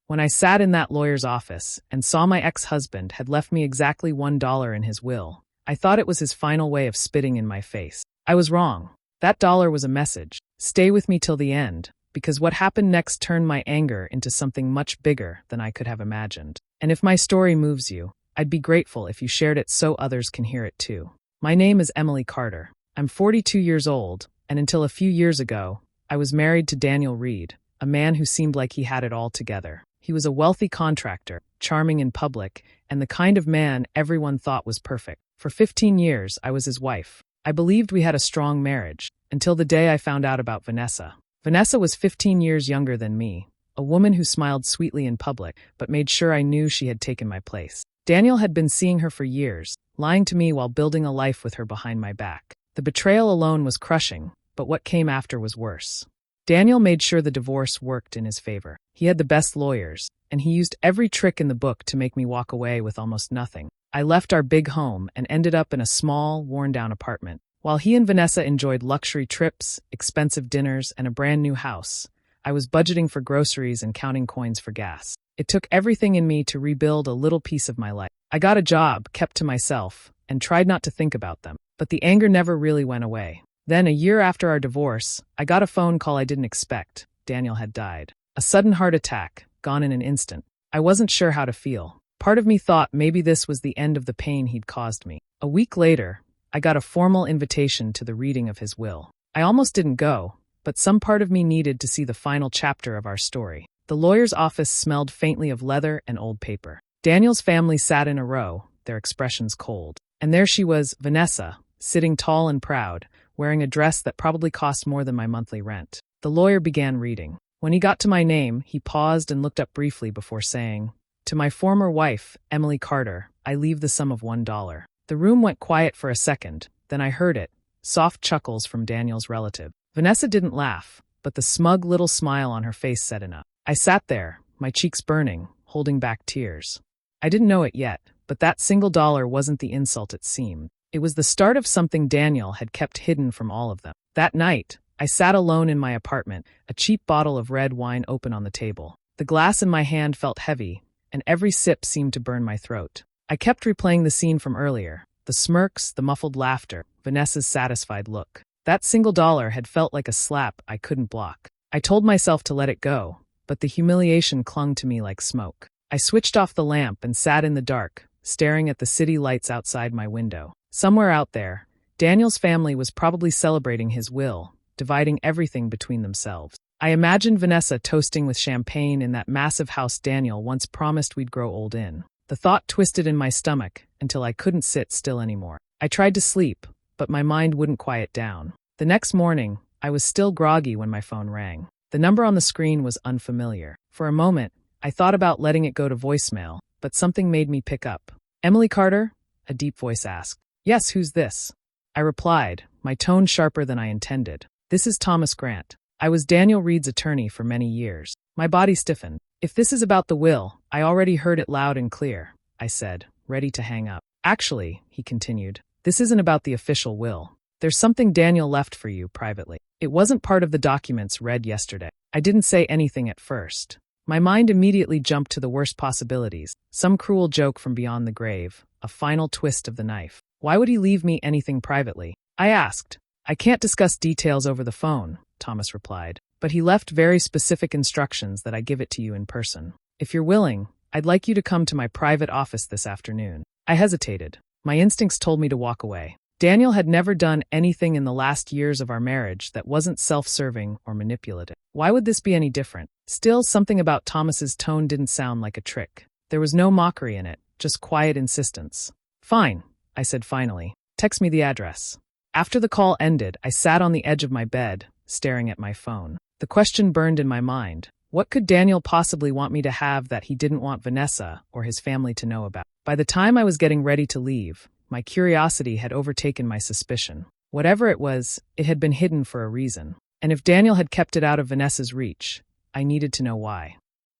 When I sat in that lawyer's office and saw my ex-husband had left me exactly $1 in his will, I thought it was his final way of spitting in my face. I was wrong. That dollar was a message. Stay with me till the end, because what happened next turned my anger into something much bigger than I could have imagined. And if my story moves you, I'd be grateful if you shared it so others can hear it too. My name is Emily Carter. I'm 42 years old, and until a few years ago, I was married to Daniel Reed, a man who seemed like he had it all together. He was a wealthy contractor, charming in public, and the kind of man everyone thought was perfect. For 15 years, I was his wife. I believed we had a strong marriage, until the day I found out about Vanessa. Vanessa was 15 years younger than me, a woman who smiled sweetly in public, but made sure I knew she had taken my place. Daniel had been seeing her for years, lying to me while building a life with her behind my back. The betrayal alone was crushing, but what came after was worse. Daniel made sure the divorce worked in his favor. He had the best lawyers, and he used every trick in the book to make me walk away with almost nothing. I left our big home and ended up in a small, worn-down apartment. While he and Vanessa enjoyed luxury trips, expensive dinners, and a brand-new house, I was budgeting for groceries and counting coins for gas. It took everything in me to rebuild a little piece of my life. I got a job, kept to myself, and tried not to think about them. But the anger never really went away. Then, a year after our divorce, I got a phone call I didn't expect. Daniel had died. A sudden heart attack, gone in an instant. I wasn't sure how to feel. Part of me thought maybe this was the end of the pain he'd caused me. A week later, I got a formal invitation to the reading of his will. I almost didn't go, but some part of me needed to see the final chapter of our story. The lawyer's office smelled faintly of leather and old paper. Daniel's family sat in a row, their expressions cold. And there she was, Vanessa, sitting tall and proud, wearing a dress that probably cost more than my monthly rent. The lawyer began reading. When he got to my name, he paused and looked up briefly before saying, "To my former wife, Emily Carter, I leave the sum of $1. The room went quiet for a second, then I heard it, soft chuckles from Daniel's relative. Vanessa didn't laugh, but the smug little smile on her face said enough. I sat there, my cheeks burning, holding back tears. I didn't know it yet, but that single dollar wasn't the insult it seemed. It was the start of something Daniel had kept hidden from all of them. That night, I sat alone in my apartment, a cheap bottle of red wine open on the table. The glass in my hand felt heavy, and every sip seemed to burn my throat. I kept replaying the scene from earlier, the smirks, the muffled laughter, Vanessa's satisfied look. That single dollar had felt like a slap I couldn't block. I told myself to let it go, but the humiliation clung to me like smoke. I switched off the lamp and sat in the dark, staring at the city lights outside my window. Somewhere out there, Daniel's family was probably celebrating his will, dividing everything between themselves. I imagined Vanessa toasting with champagne in that massive house Daniel once promised we'd grow old in. The thought twisted in my stomach until I couldn't sit still anymore. I tried to sleep, but my mind wouldn't quiet down. The next morning, I was still groggy when my phone rang. The number on the screen was unfamiliar. For a moment, I thought about letting it go to voicemail, but something made me pick up. "Emily Carter?" a deep voice asked. "Yes, who's this?" I replied, my tone sharper than I intended. "This is Thomas Grant. I was Daniel Reed's attorney for many years." My body stiffened. "If this is about the will, I already heard it loud and clear," I said, ready to hang up. "Actually," he continued, "this isn't about the official will. There's something Daniel left for you privately. It wasn't part of the documents read yesterday." I didn't say anything at first. My mind immediately jumped to the worst possibilities. Some cruel joke from beyond the grave, a final twist of the knife. "Why would he leave me anything privately?" I asked. "I can't discuss details over the phone," Thomas replied, "but he left very specific instructions that I give it to you in person. If you're willing, I'd like you to come to my private office this afternoon." I hesitated. My instincts told me to walk away. Daniel had never done anything in the last years of our marriage that wasn't self-serving or manipulative. Why would this be any different? Still, something about Thomas's tone didn't sound like a trick. There was no mockery in it, just quiet insistence. "Fine," I said finally. "Text me the address." After the call ended, I sat on the edge of my bed, staring at my phone. The question burned in my mind. What could Daniel possibly want me to have that he didn't want Vanessa or his family to know about? By the time I was getting ready to leave, my curiosity had overtaken my suspicion. Whatever it was, it had been hidden for a reason. And if Daniel had kept it out of Vanessa's reach, I needed to know why.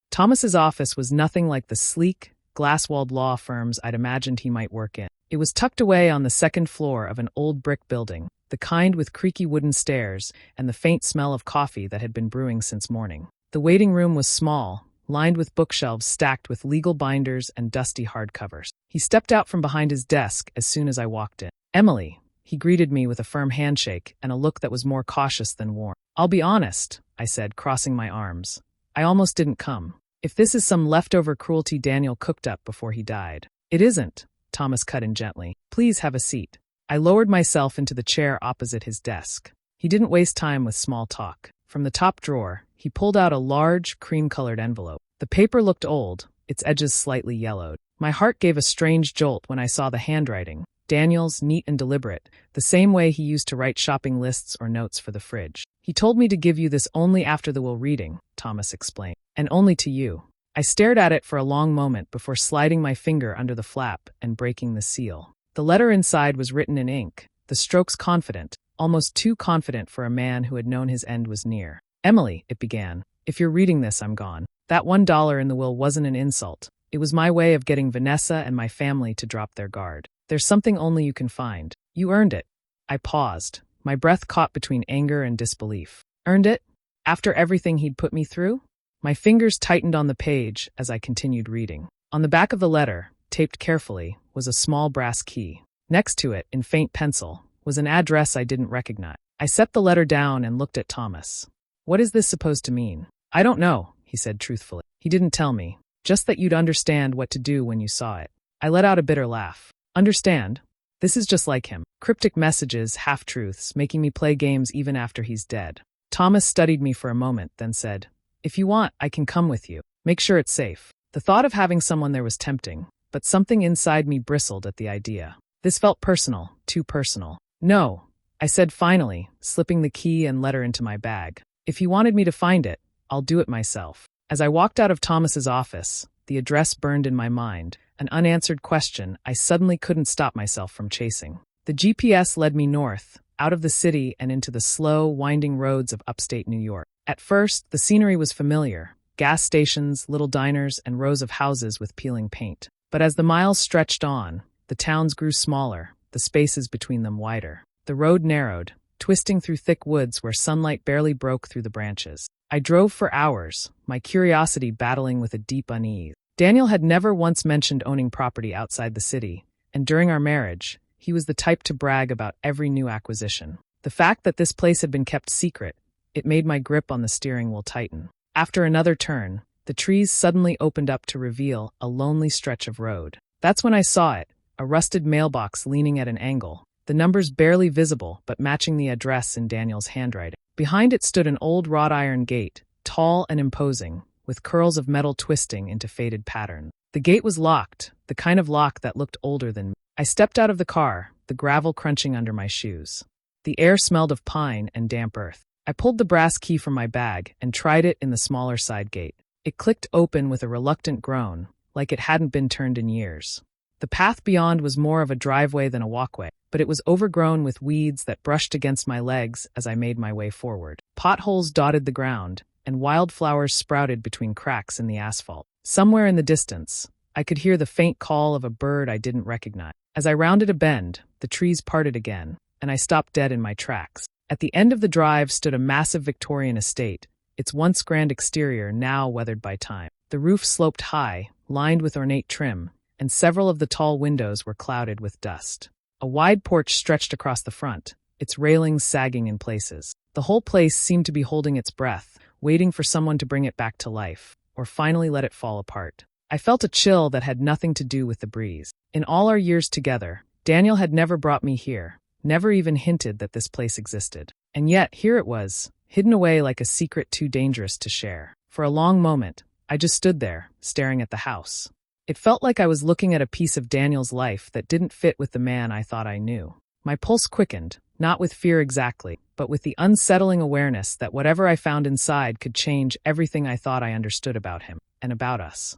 Thomas's office was nothing like the sleek, glass-walled law firms I'd imagined he might work in. It was tucked away on the second floor of an old brick building, the kind with creaky wooden stairs and the faint smell of coffee that had been brewing since morning. The waiting room was small, lined with bookshelves stacked with legal binders and dusty hardcovers. He stepped out from behind his desk as soon as I walked in. "Emily," he greeted me with a firm handshake and a look that was more cautious than warm. "I'll be honest," I said, crossing my arms. "I almost didn't come. If this is some leftover cruelty Daniel cooked up before he died." "It isn't," Thomas cut in gently. "Please have a seat." I lowered myself into the chair opposite his desk. He didn't waste time with small talk. From the top drawer, he pulled out a large, cream-colored envelope. The paper looked old, its edges slightly yellowed. My heart gave a strange jolt when I saw the handwriting. Daniel's, neat and deliberate, the same way he used to write shopping lists or notes for the fridge. "He told me to give you this only after the will reading," Thomas explained. "And only to you." I stared at it for a long moment before sliding my finger under the flap and breaking the seal. The letter inside was written in ink, the strokes confident, almost too confident for a man who had known his end was near. "Emily," it began, "if you're reading this, I'm gone. That $1 in the will wasn't an insult. It was my way of getting Vanessa and my family to drop their guard. There's something only you can find. You earned it." I paused, my breath caught between anger and disbelief. "Earned it? After everything he'd put me through?" My fingers tightened on the page as I continued reading. On the back of the letter, taped carefully, was a small brass key. Next to it, in faint pencil, was an address I didn't recognize. I set the letter down and looked at Thomas. "What is this supposed to mean?" "I don't know," he said truthfully. "He didn't tell me. Just that you'd understand what to do when you saw it." I let out a bitter laugh. "Understand? This is just like him. Cryptic messages, half-truths, making me play games even after he's dead." Thomas studied me for a moment, then said, "If you want, I can come with you. Make sure it's safe." The thought of having someone there was tempting, but something inside me bristled at the idea. This felt personal, too personal. "No," I said finally, slipping the key and letter into my bag. "If he wanted me to find it, I'll do it myself." As I walked out of Thomas's office, the address burned in my mind, an unanswered question I suddenly couldn't stop myself from chasing. The GPS led me north, out of the city and into the slow, winding roads of upstate New York. At first, the scenery was familiar: gas stations, little diners, and rows of houses with peeling paint. But as the miles stretched on, the towns grew smaller, the spaces between them wider. The road narrowed, twisting through thick woods where sunlight barely broke through the branches. I drove for hours, my curiosity battling with a deep unease. Daniel had never once mentioned owning property outside the city, and during our marriage, he was the type to brag about every new acquisition. The fact that this place had been kept secret, it made my grip on the steering wheel tighten. After another turn, the trees suddenly opened up to reveal a lonely stretch of road. That's when I saw it, a rusted mailbox leaning at an angle, the numbers barely visible but matching the address in Daniel's handwriting. Behind it stood an old wrought iron gate, tall and imposing, with curls of metal twisting into faded pattern. The gate was locked, the kind of lock that looked older than me. I stepped out of the car, the gravel crunching under my shoes. The air smelled of pine and damp earth. I pulled the brass key from my bag and tried it in the smaller side gate. It clicked open with a reluctant groan, like it hadn't been turned in years. The path beyond was more of a driveway than a walkway, but it was overgrown with weeds that brushed against my legs as I made my way forward. Potholes dotted the ground, and wildflowers sprouted between cracks in the asphalt. Somewhere in the distance, I could hear the faint call of a bird I didn't recognize. As I rounded a bend, the trees parted again, and I stopped dead in my tracks. At the end of the drive stood a massive Victorian estate, its once grand exterior now weathered by time. The roof sloped high, lined with ornate trim, and several of the tall windows were clouded with dust. A wide porch stretched across the front, its railings sagging in places. The whole place seemed to be holding its breath, waiting for someone to bring it back to life, or finally let it fall apart. I felt a chill that had nothing to do with the breeze. In all our years together, Daniel had never brought me here, never even hinted that this place existed. And yet, here it was, hidden away like a secret too dangerous to share. For a long moment, I just stood there, staring at the house. It felt like I was looking at a piece of Daniel's life that didn't fit with the man I thought I knew. My pulse quickened, not with fear exactly, but with the unsettling awareness that whatever I found inside could change everything I thought I understood about him, and about us.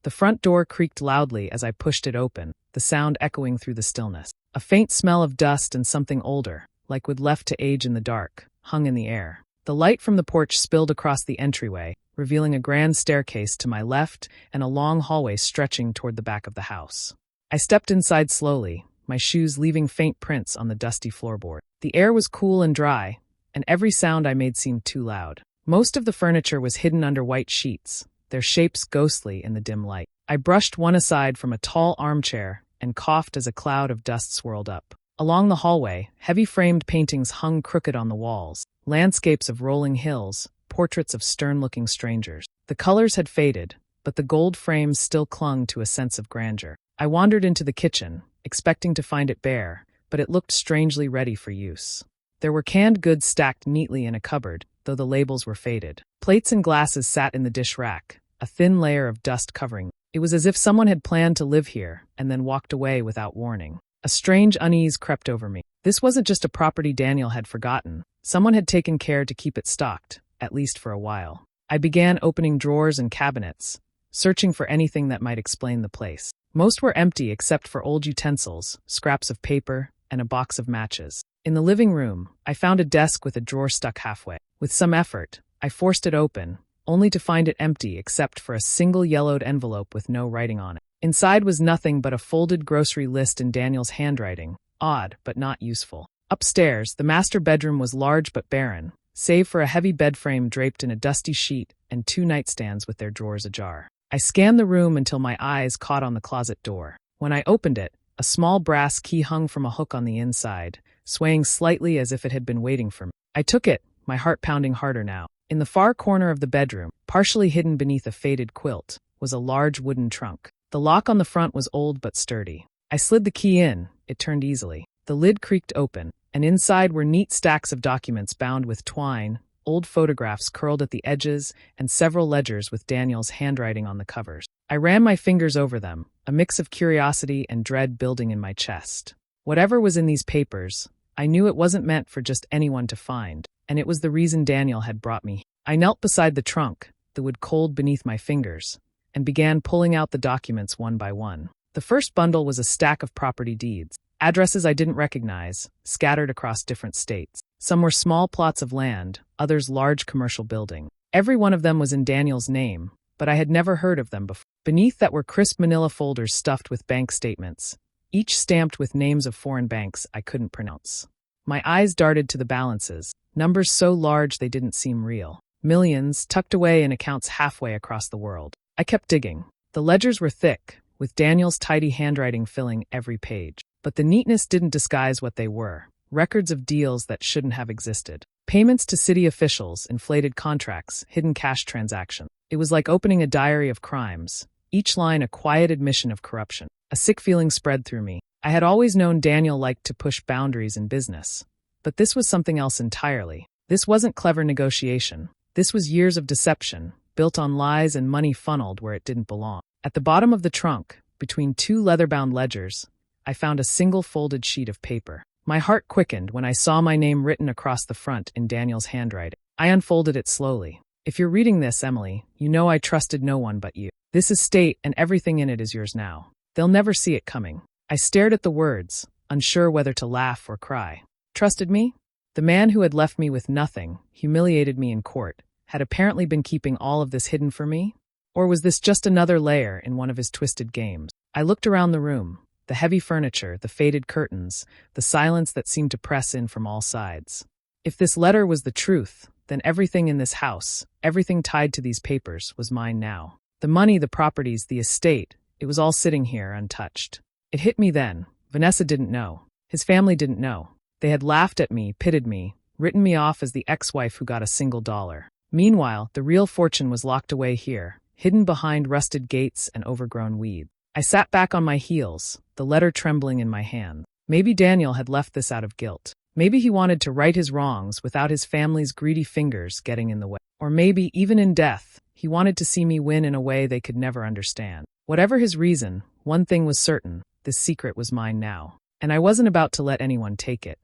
The front door creaked loudly as I pushed it open, the sound echoing through the stillness. A faint smell of dust and something older, like wood left to age in the dark, hung in the air. The light from the porch spilled across the entryway, revealing a grand staircase to my left and a long hallway stretching toward the back of the house. I stepped inside slowly, my shoes leaving faint prints on the dusty floorboard. The air was cool and dry, and every sound I made seemed too loud. Most of the furniture was hidden under white sheets, their shapes ghostly in the dim light. I brushed one aside from a tall armchair and coughed as a cloud of dust swirled up. Along the hallway, heavy framed paintings hung crooked on the walls, landscapes of rolling hills, portraits of stern-looking strangers. The colors had faded, but the gold frames still clung to a sense of grandeur. I wandered into the kitchen, expecting to find it bare, but it looked strangely ready for use. There were canned goods stacked neatly in a cupboard, though the labels were faded. Plates and glasses sat in the dish rack, a thin layer of dust covering them. It was as if someone had planned to live here and then walked away without warning. A strange unease crept over me. This wasn't just a property Daniel had forgotten. Someone had taken care to keep it stocked, at least for a while. I began opening drawers and cabinets, searching for anything that might explain the place. Most were empty except for old utensils, scraps of paper, and a box of matches. In the living room, I found a desk with a drawer stuck halfway. With some effort, I forced it open, only to find it empty except for a single yellowed envelope with no writing on it. Inside was nothing but a folded grocery list in Daniel's handwriting, odd but not useful. Upstairs, the master bedroom was large but barren, save for a heavy bed frame draped in a dusty sheet and 2 nightstands with their drawers ajar. I scanned the room until my eyes caught on the closet door. When I opened it, a small brass key hung from a hook on the inside, swaying slightly as if it had been waiting for me. I took it, my heart pounding harder now. In the far corner of the bedroom, partially hidden beneath a faded quilt, was a large wooden trunk. The lock on the front was old but sturdy. I slid the key in, it turned easily. The lid creaked open, and inside were neat stacks of documents bound with twine, old photographs curled at the edges, and several ledgers with Daniel's handwriting on the covers. I ran my fingers over them, a mix of curiosity and dread building in my chest. Whatever was in these papers, I knew it wasn't meant for just anyone to find, and it was the reason Daniel had brought me. I knelt beside the trunk, the wood cold beneath my fingers, and began pulling out the documents one by one. The first bundle was a stack of property deeds, addresses I didn't recognize, scattered across different states. Some were small plots of land, others large commercial buildings. Every one of them was in Daniel's name, but I had never heard of them before. Beneath that were crisp manila folders stuffed with bank statements, each stamped with names of foreign banks I couldn't pronounce. My eyes darted to the balances, numbers so large they didn't seem real. Millions tucked away in accounts halfway across the world. I kept digging. The ledgers were thick, with Daniel's tidy handwriting filling every page. But the neatness didn't disguise what they were. Records of deals that shouldn't have existed. Payments to city officials, inflated contracts, hidden cash transactions. It was like opening a diary of crimes, each line a quiet admission of corruption. A sick feeling spread through me. I had always known Daniel liked to push boundaries in business. But this was something else entirely. This wasn't clever negotiation. This was years of deception, built on lies and money funneled where it didn't belong. At the bottom of the trunk, between 2 leather-bound ledgers, I found a single folded sheet of paper. My heart quickened when I saw my name written across the front in Daniel's handwriting. I unfolded it slowly. If you're reading this, Emily, you know I trusted no one but you. This estate and everything in it is yours now. They'll never see it coming. I stared at the words, unsure whether to laugh or cry. Trusted me? The man who had left me with nothing, humiliated me in court, had apparently been keeping all of this hidden from me? Or was this just another layer in one of his twisted games? I looked around the room. The heavy furniture, the faded curtains, the silence that seemed to press in from all sides. If this letter was the truth, then everything in this house, everything tied to these papers, was mine now. The money, the properties, the estate, it was all sitting here untouched. It hit me then. Vanessa didn't know. His family didn't know. They had laughed at me, pitted me, written me off as the ex-wife who got a single dollar. Meanwhile, the real fortune was locked away here, hidden behind rusted gates and overgrown weeds. I sat back on my heels, the letter trembling in my hand. Maybe Daniel had left this out of guilt. Maybe he wanted to right his wrongs without his family's greedy fingers getting in the way. Or maybe, even in death, he wanted to see me win in a way they could never understand. Whatever his reason, one thing was certain, this secret was mine now. And I wasn't about to let anyone take it.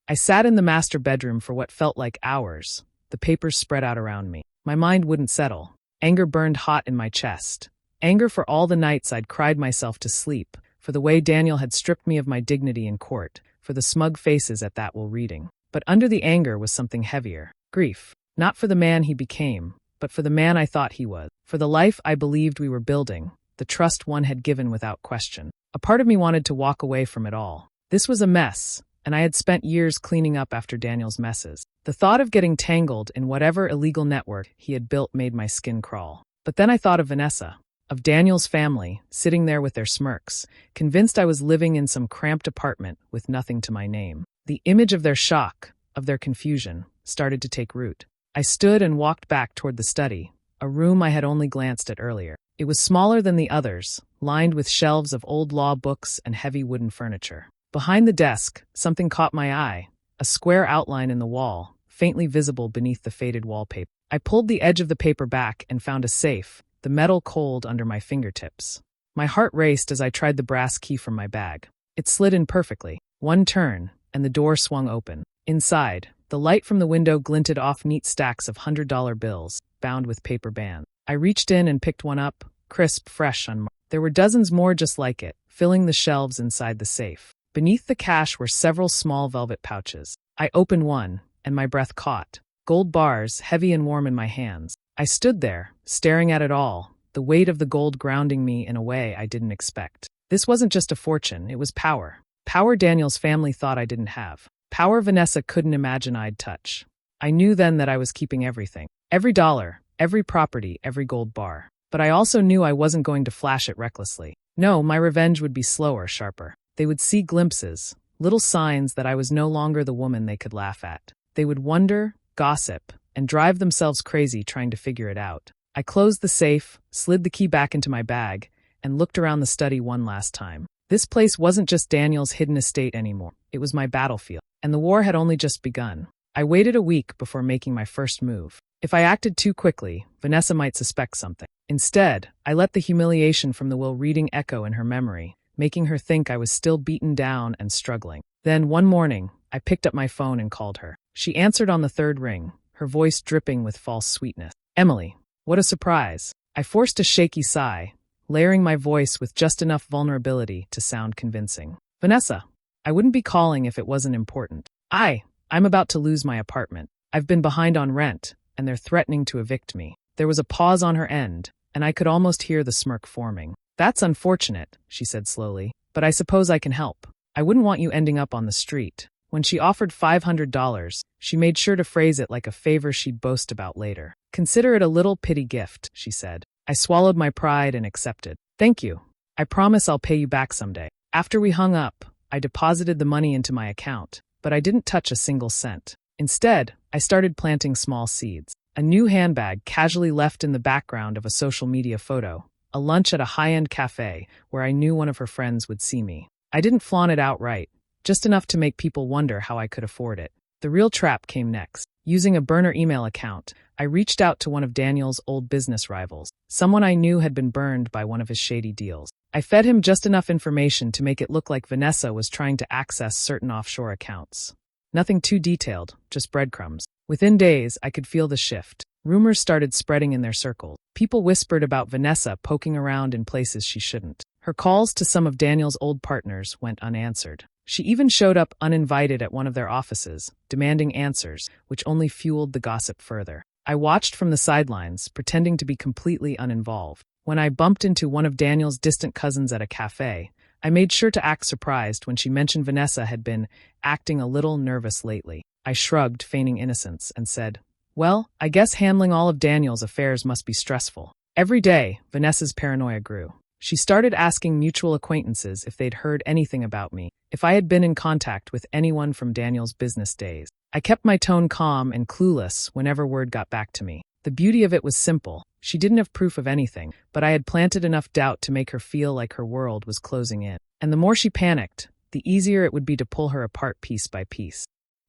I sat in the master bedroom for what felt like hours, the papers spread out around me. My mind wouldn't settle. Anger burned hot in my chest. Anger for all the nights I'd cried myself to sleep, for the way Daniel had stripped me of my dignity in court, for the smug faces at that while reading. But under the anger was something heavier. Grief. Not for the man he became, but for the man I thought he was. For the life I believed we were building, the trust one had given without question. A part of me wanted to walk away from it all. This was a mess, and I had spent years cleaning up after Daniel's messes. The thought of getting tangled in whatever illegal network he had built made my skin crawl. But then I thought of Vanessa, of Daniel's family, sitting there with their smirks, convinced I was living in some cramped apartment with nothing to my name. The image of their shock, of their confusion, started to take root. I stood and walked back toward the study, a room I had only glanced at earlier. It was smaller than the others, lined with shelves of old law books and heavy wooden furniture. Behind the desk, something caught my eye, a square outline in the wall, faintly visible beneath the faded wallpaper. I pulled the edge of the paper back and found a safe, the metal cold under my fingertips. My heart raced as I tried the brass key from my bag. It slid in perfectly. One turn, and the door swung open. Inside, the light from the window glinted off neat stacks of $100 bills, bound with paper bands. I reached in and picked one up, crisp, fresh, unmarked. There were dozens more just like it, filling the shelves inside the safe. Beneath the cash were several small velvet pouches. I opened one, and my breath caught. Gold bars, heavy and warm in my hands. I stood there, staring at it all, the weight of the gold grounding me in a way I didn't expect. This wasn't just a fortune, it was power. Power Daniel's family thought I didn't have. Power Vanessa couldn't imagine I'd touch. I knew then that I was keeping everything. Every dollar, every property, every gold bar. But I also knew I wasn't going to flash it recklessly. No, my revenge would be slower, sharper. They would see glimpses, little signs that I was no longer the woman they could laugh at. They would wonder, gossip, and drive themselves crazy trying to figure it out. I closed the safe, slid the key back into my bag, and looked around the study one last time. This place wasn't just Daniel's hidden estate anymore. It was my battlefield, and the war had only just begun. I waited a week before making my first move. If I acted too quickly, Vanessa might suspect something. Instead, I let the humiliation from the will reading echo in her memory, making her think I was still beaten down and struggling. Then, one morning, I picked up my phone and called her. She answered on the third ring, her voice dripping with false sweetness. Emily, what a surprise. I forced a shaky sigh, layering my voice with just enough vulnerability to sound convincing. Vanessa, I wouldn't be calling if it wasn't important. I'm about to lose my apartment. I've been behind on rent, and they're threatening to evict me. There was a pause on her end, and I could almost hear the smirk forming. That's unfortunate, she said slowly, but I suppose I can help. I wouldn't want you ending up on the street. When she offered $500, she made sure to phrase it like a favor she'd boast about later. Consider it a little pity gift, she said. I swallowed my pride and accepted. Thank you. I promise I'll pay you back someday. After we hung up, I deposited the money into my account, but I didn't touch a single cent. Instead, I started planting small seeds. A new handbag casually left in the background of a social media photo, a lunch at a high-end cafe where I knew one of her friends would see me. I didn't flaunt it outright, just enough to make people wonder how I could afford it. The real trap came next. Using a burner email account, I reached out to one of Daniel's old business rivals, someone I knew had been burned by one of his shady deals. I fed him just enough information to make it look like Vanessa was trying to access certain offshore accounts. Nothing too detailed, just breadcrumbs. Within days, I could feel the shift. Rumors started spreading in their circles. People whispered about Vanessa poking around in places she shouldn't. Her calls to some of Daniel's old partners went unanswered. She even showed up uninvited at one of their offices, demanding answers, which only fueled the gossip further. I watched from the sidelines, pretending to be completely uninvolved. When I bumped into one of Daniel's distant cousins at a cafe, I made sure to act surprised when she mentioned Vanessa had been acting a little nervous lately. I shrugged, feigning innocence, and said, "Well, I guess handling all of Daniel's affairs must be stressful." Every day, Vanessa's paranoia grew. She started asking mutual acquaintances if they'd heard anything about me, if I had been in contact with anyone from Daniel's business days. I kept my tone calm and clueless whenever word got back to me. The beauty of it was simple. She didn't have proof of anything, but I had planted enough doubt to make her feel like her world was closing in. And the more she panicked, the easier it would be to pull her apart piece by piece.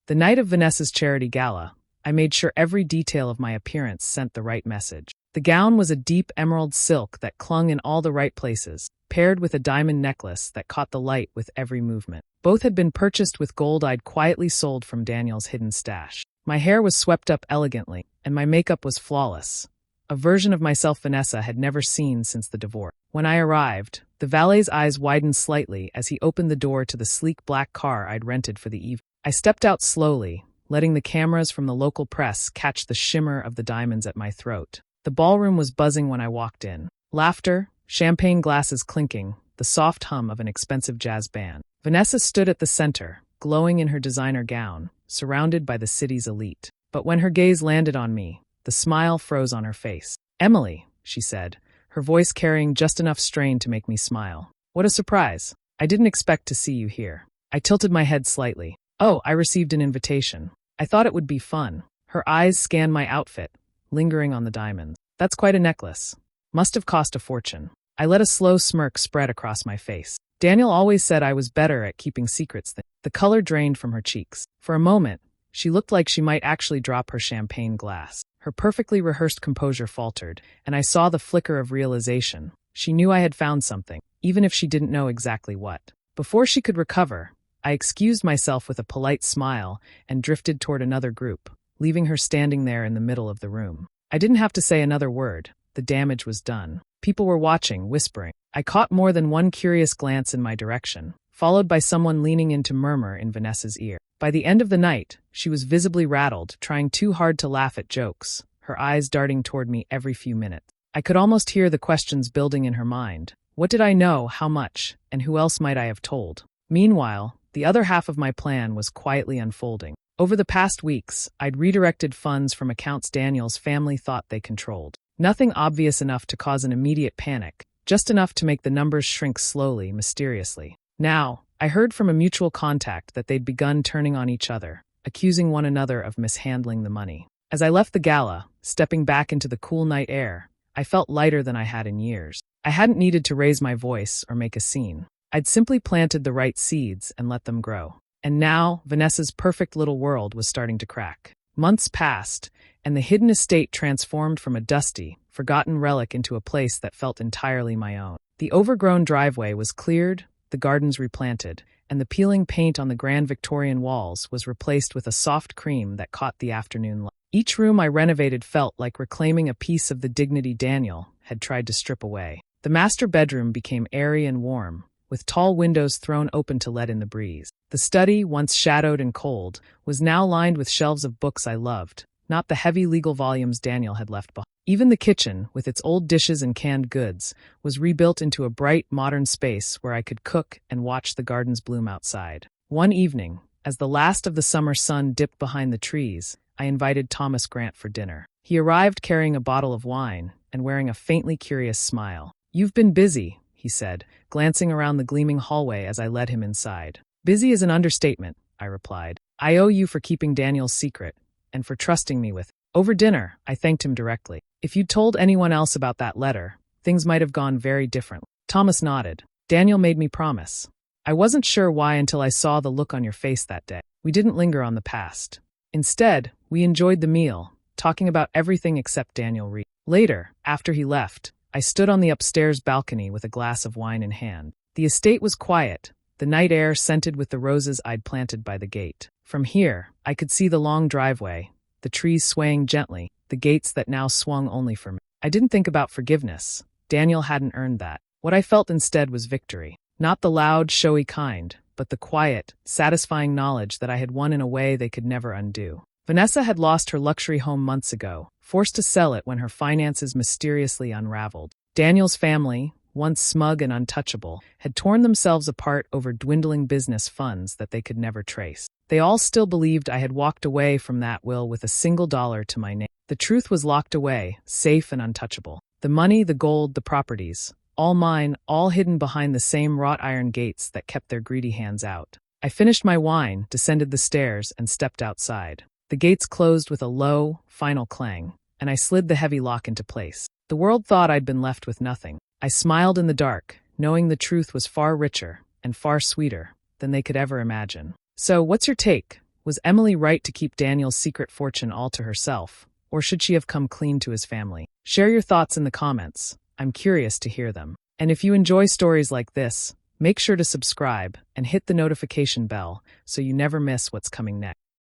The night of Vanessa's charity gala, I made sure every detail of my appearance sent the right message. The gown was a deep emerald silk that clung in all the right places, paired with a diamond necklace that caught the light with every movement. Both had been purchased with gold I'd quietly sold from Daniel's hidden stash. My hair was swept up elegantly, and my makeup was flawless, a version of myself Vanessa had never seen since the divorce. When I arrived, the valet's eyes widened slightly as he opened the door to the sleek black car I'd rented for the evening. I stepped out slowly, letting the cameras from the local press catch the shimmer of the diamonds at my throat. The ballroom was buzzing when I walked in. Laughter, champagne glasses clinking, the soft hum of an expensive jazz band. Vanessa stood at the center, glowing in her designer gown, surrounded by the city's elite. But when her gaze landed on me, the smile froze on her face. "Emily, she said, her voice carrying just enough strain to make me smile. What a surprise. I didn't expect to see you here. I tilted my head slightly. Oh, I received an invitation. I thought it would be fun. Her eyes scanned my outfit, lingering on the diamonds. That's quite a necklace. Must have cost a fortune. I let a slow smirk spread across my face. Daniel always said I was better at keeping secrets than. The color drained from her cheeks. For a moment, she looked like she might actually drop her champagne glass. Her perfectly rehearsed composure faltered, and I saw the flicker of realization. She knew I had found something, even if she didn't know exactly what. Before she could recover, I excused myself with a polite smile and drifted toward another group, leaving her standing there in the middle of the room. I didn't have to say another word. The damage was done. People were watching, whispering. I caught more than one curious glance in my direction, followed by someone leaning in to murmur in Vanessa's ear. By the end of the night, she was visibly rattled, trying too hard to laugh at jokes, her eyes darting toward me every few minutes. I could almost hear the questions building in her mind. What did I know, how much, and who else might I have told? Meanwhile, the other half of my plan was quietly unfolding. Over the past weeks, I'd redirected funds from accounts Daniel's family thought they controlled. Nothing obvious enough to cause an immediate panic, just enough to make the numbers shrink slowly, mysteriously. Now, I heard from a mutual contact that they'd begun turning on each other, accusing one another of mishandling the money. As I left the gala, stepping back into the cool night air, I felt lighter than I had in years. I hadn't needed to raise my voice or make a scene. I'd simply planted the right seeds and let them grow. And now, Vanessa's perfect little world was starting to crack. Months passed, and the hidden estate transformed from a dusty, forgotten relic into a place that felt entirely my own. The overgrown driveway was cleared, the gardens replanted, and the peeling paint on the grand Victorian walls was replaced with a soft cream that caught the afternoon light. Each room I renovated felt like reclaiming a piece of the dignity Daniel had tried to strip away. The master bedroom became airy and warm, with tall windows thrown open to let in the breeze. The study, once shadowed and cold, was now lined with shelves of books I loved, not the heavy legal volumes Daniel had left behind. Even the kitchen, with its old dishes and canned goods, was rebuilt into a bright, modern space where I could cook and watch the gardens bloom outside. One evening, as the last of the summer sun dipped behind the trees, I invited Thomas Grant for dinner. He arrived carrying a bottle of wine and wearing a faintly curious smile. "You've been busy," he said, glancing around the gleaming hallway as I led him inside. "Busy is an understatement," I replied. "I owe you for keeping Daniel's secret, and for trusting me with it." Over dinner, I thanked him directly. "If you'd told anyone else about that letter, things might have gone very differently." Thomas nodded. "Daniel made me promise." I wasn't sure why until I saw the look on your face that day. We didn't linger on the past. Instead, we enjoyed the meal, talking about everything except Daniel Reby. Later, after he left, I stood on the upstairs balcony with a glass of wine in hand. The estate was quiet, the night air scented with the roses I'd planted by the gate. From here, I could see the long driveway, the trees swaying gently, the gates that now swung only for me. I didn't think about forgiveness. Daniel hadn't earned that. What I felt instead was victory. Not the loud, showy kind, but the quiet, satisfying knowledge that I had won in a way they could never undo. Vanessa had lost her luxury home months ago, forced to sell it when her finances mysteriously unraveled. Daniel's family, once smug and untouchable, had torn themselves apart over dwindling business funds that they could never trace. They all still believed I had walked away from that will with a single dollar to my name. The truth was locked away, safe and untouchable. The money, the gold, the properties, all mine, all hidden behind the same wrought iron gates that kept their greedy hands out. I finished my wine, descended the stairs, and stepped outside. The gates closed with a low, final clang, and I slid the heavy lock into place. The world thought I'd been left with nothing. I smiled in the dark, knowing the truth was far richer and far sweeter than they could ever imagine. So, what's your take? Was Emily right to keep Daniel's secret fortune all to herself, or should she have come clean to his family? Share your thoughts in the comments. I'm curious to hear them. And if you enjoy stories like this, make sure to subscribe and hit the notification bell so you never miss what's coming next.